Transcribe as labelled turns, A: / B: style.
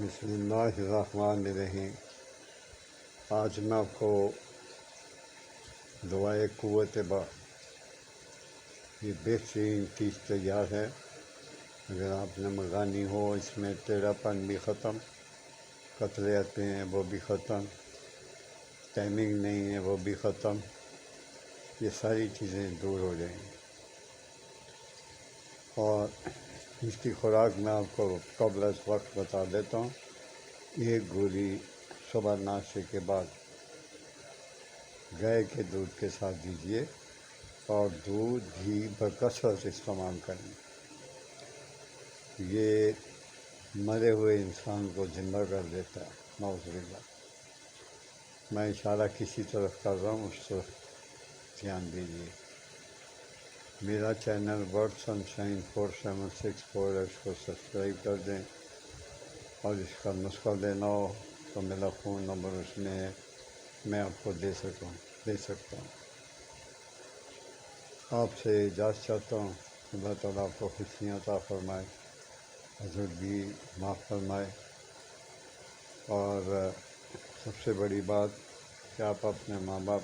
A: بسم اللہ الرحمن الرحیم۔ آج میں آپ کو دعائے قوت با یہ بہترین چیز تیار ہے۔ اگر آپ نے منگانی ہو، اس میں ٹیڑھا پن بھی ختم، قطرے آتے ہیں وہ بھی ختم، ٹائمنگ نہیں ہے وہ بھی ختم، یہ ساری چیزیں دور ہو جائیں گی۔ اور اس کی خوراک میں آپ کو قبل از وقت بتا دیتا ہوں۔ ایک گولی صبح ناشتے کے بعد گائے کے دودھ کے ساتھ دیجیے، اور دودھ گھی بکثرت استعمال کریں۔ یہ مرے ہوئے انسان کو زندہ کر دیتا ہے، نعوذ باللہ۔ میں اشارہ کسی طرف کر رہا ہوں، اس طرف دھیان دیجیے۔ میرا چینل ورڈ سن شائن 4764 ہے، اس کو سبسکرائب کر دیں، اور اس کا نسخہ دینا ہو تو میرا فون نمبر اس میں ہے، میں آپ کو دے سکتا ہوں۔ آپ سے اجازت چاہتا ہوں۔ اللہ تعالیٰ آپ کو خوشیاں عطا فرمائے، حضرت بھی معاف فرمائے، اور سب سے بڑی بات کہ آپ اپنے ماں باپ